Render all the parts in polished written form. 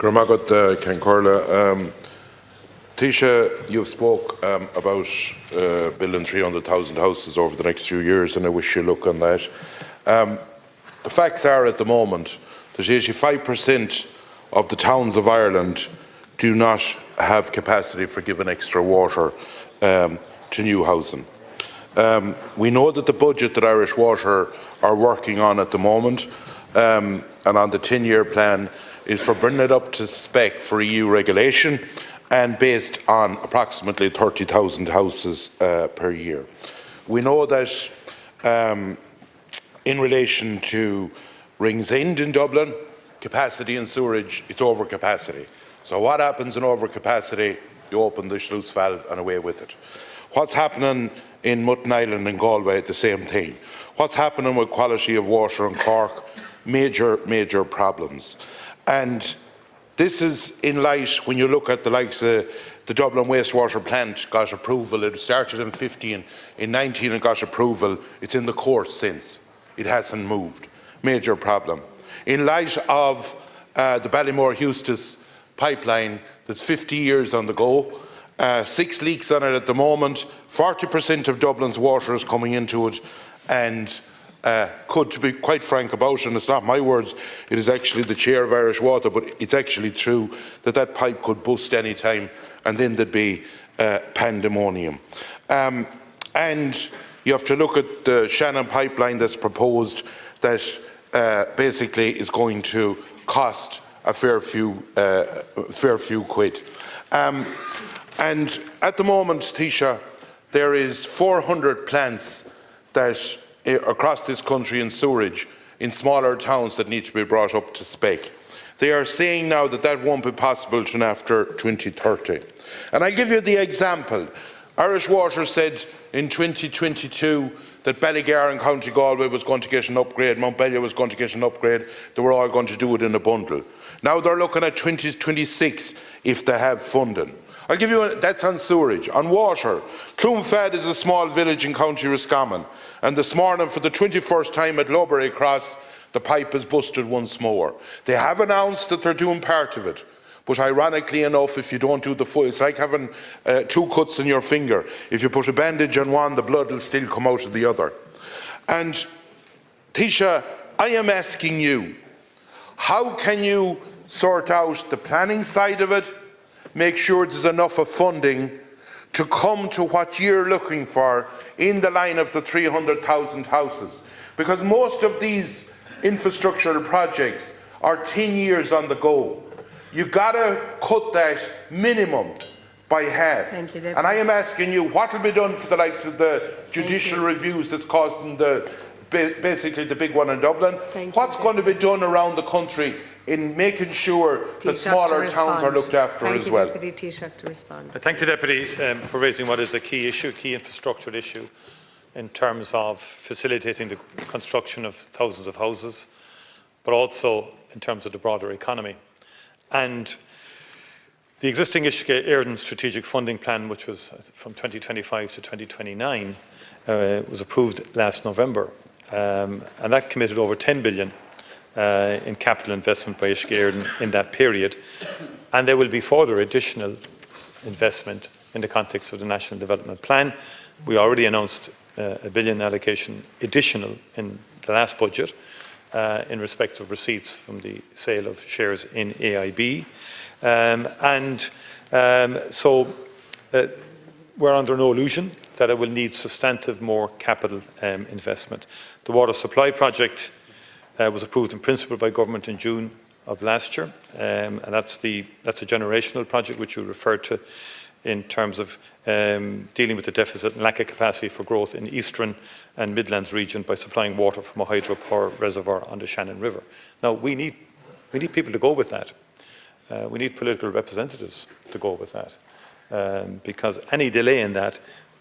Gramagat Cancorla. Taoiseach, you've spoke about building 300,000 houses over the next few years, and I wish you luck on that. The facts are at the moment that 85% of the towns of Ireland do not have capacity for giving extra water to new housing. We know that the budget that Irish Water are working on at the moment and on the 10-year plan is for bringing it up to spec for EU regulation and based on approximately 30,000 houses per year. We know that in relation to Ringsend in Dublin, capacity in sewerage, it's over capacity. So what happens in over capacity? You open the sluice valve and away with it. What's happening in Mutton Island and Galway? The same thing. What's happening with quality of water in Cork? Major problems. And this is in light when you look at the likes of the Dublin wastewater plant got approval. It started in 15, in 19 it got approval. It's in the course since. It hasn't moved. Major problem. In light of the Ballymore-Eustis pipeline that's 50 years on the go, 6 leaks on it at the moment, 40% of Dublin's water is coming into it, and to be quite frank about it, and it's not my words, it is actually the chair of Irish Water, but it's actually true that that pipe could bust any time and then there'd be pandemonium. And you have to look at the Shannon pipeline that's proposed that basically is going to cost a fair few quid. And at the moment, Taoiseach, there is 400 plants that across this country in sewerage in smaller towns that need to be brought up to spec. They are saying now that that won't be possible until after 2030. And I'll give you the example. Irish Water said in 2022 that Ballygar and County Galway was going to get an upgrade, Montpellier was going to get an upgrade, they were all going to do it in a bundle. Now they're looking at 2026 if they have funding. I'll give you, that's on sewerage. On water, Clonfad is a small village in County Roscommon, and this morning for the 21st time at Lowbury Cross, the pipe is busted once more. They have announced that they're doing part of it, but ironically enough, if you don't do the full, it's like having 2 cuts in your finger. If you put a bandage on one, the blood will still come out of the other. And Taoiseach, I am asking you, how can you sort out the planning side of it, make sure there's enough of funding to come to what you're looking for in the line of the 300,000 houses? Because most of these infrastructural projects are 10 years on the go. You've got to cut that minimum by half. Thank you, and I am asking you, what will be done for the likes of the judicial reviews that's causing basically the big one in Dublin? What's going to be done around the country in making sure that smaller towns are looked after as well? Thank you, Deputy Taoiseach, to respond. I thank the Deputy for raising what is a key issue, key infrastructural issue in terms of facilitating the construction of thousands of houses, but also in terms of the broader economy. And the existing Uisce Éireann strategic funding plan, which was from 2025 to 2029, was approved last November. And that committed over 10 billion in capital investment by Uisce Éireann in that period. And there will be further additional investment in the context of the National Development Plan. We already announced a billion allocation additional in the last budget in respect of receipts from the sale of shares in AIB. So we're under no illusion that it will need substantive more capital investment. The water supply project was approved in principle by government in June of last year, and that's a generational project which you referred to in terms of dealing with the deficit and lack of capacity for growth in the Eastern and Midlands region by supplying water from a hydropower reservoir on the Shannon River. Now, we need people to go with that. We need political representatives to go with that, because any delay in that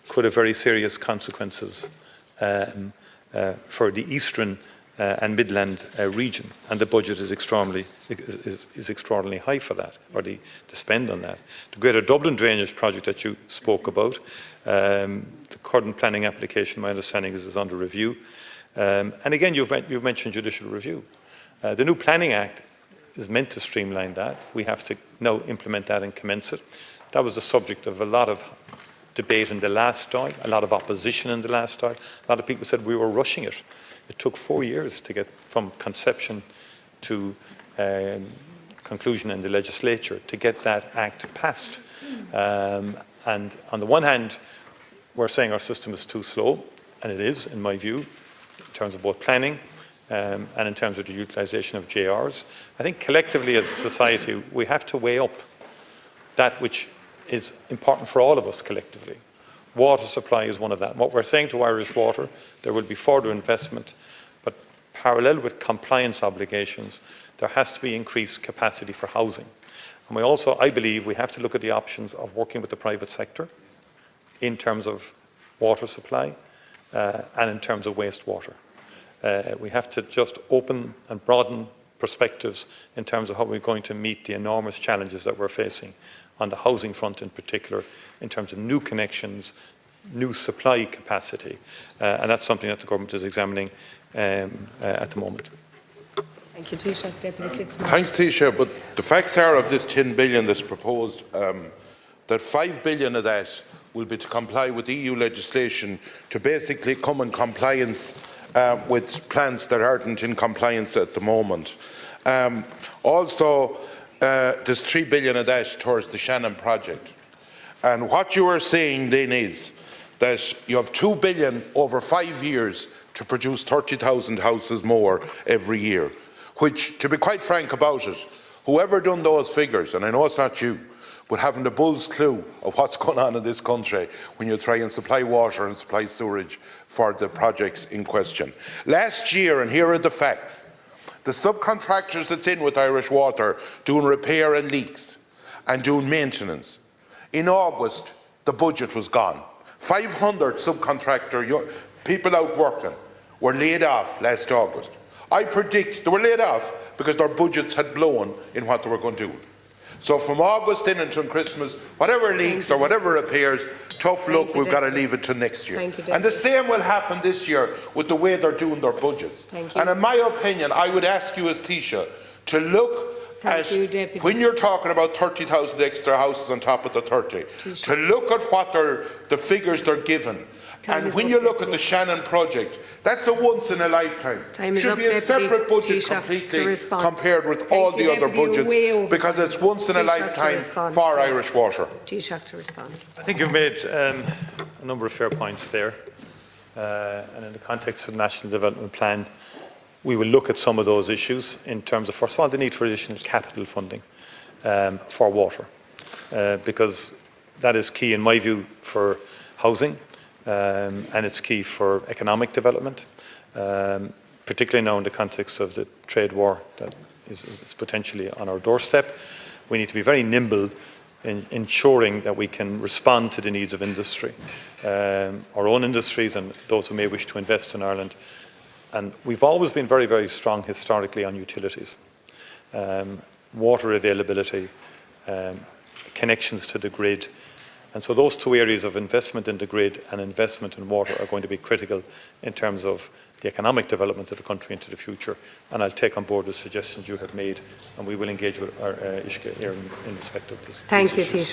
could have very serious consequences for the Eastern and Midland region, and the budget is extraordinarily high for that, or the spend on that. The Greater Dublin Drainage Project that you spoke about, the current planning application, my understanding is under review. And again, you've mentioned judicial review. The new Planning Act is meant to streamline that. We have to now implement that and commence it. That was the subject of a lot of debate in the last Dáil, a lot of opposition in the last Dáil. A lot of people said we were rushing it. It took 4 years to get from conception to conclusion in the legislature to get that act passed. And on the one hand, we're saying our system is too slow, and it is, in my view, in terms of both planning and in terms of the utilisation of JRs. I think collectively as a society, we have to weigh up that which is important for all of us collectively. Water supply is one of that. And what we're saying to Irish Water, there will be further investment, but parallel with compliance obligations, there has to be increased capacity for housing. And we also, I believe, we have to look at the options of working with the private sector in terms of water supply and in terms of wastewater. We have to just open and broaden perspectives in terms of how we're going to meet the enormous challenges that we're facing on the housing front in particular, in terms of new connections, new supply capacity. And that's something that the government is examining at the moment. Thank you, Taoiseach. Deputy Fitzmaurice. Thanks, Taoiseach. But the facts are of this 10 billion that's proposed, that 5 billion of that will be to comply with EU legislation to basically come in compliance with plans that aren't in compliance at the moment. Also, there's 3 billion of that towards the Shannon project. And what you are saying then is that you have 2 billion over 5 years to produce 30,000 houses more every year, which, to be quite frank about it, whoever done those figures, and I know it's not you, but having the bull's clue of what's going on in this country when you try and supply water and supply sewerage for the projects in question. Last year, and here are the facts, the subcontractors that's in with Irish Water doing repair and leaks and doing maintenance, in August the budget was gone. 500 subcontractor people out working were laid off last August. I predict they were laid off because their budgets had blown in what they were going to do. So from August in until Christmas, whatever leaks or whatever repairs, tough luck, we've got to leave it till next year. And the same will happen this year with the way they're doing their budgets. And in my opinion, I would ask you as Taoiseach to look at, when you're talking about 30,000 extra houses on top of the 30, to look at what the figures they're given. And when you look at the Shannon project, that's a once in a lifetime. Should be a separate budget completely compared with all the other budgets, because it's once in a lifetime for Irish Water. Taoiseach to respond. I think you've made a number of fair points there. And in the context of the National Development Plan, we will look at some of those issues in terms of, first of all, the need for additional capital funding for water, because that is key, in my view, for housing. And it's key for economic development, particularly now in the context of the trade war that is potentially on our doorstep. We need to be very nimble in ensuring that we can respond to the needs of industry, our own industries and those who may wish to invest in Ireland. And we've always been very, very strong historically on utilities, water availability, connections to the grid. And so those two areas of investment in the grid and investment in water are going to be critical in terms of the economic development of the country into the future. And I'll take on board the suggestions you have made, and we will engage with our Uisce here in respect of this. Thank you, Taoiseach.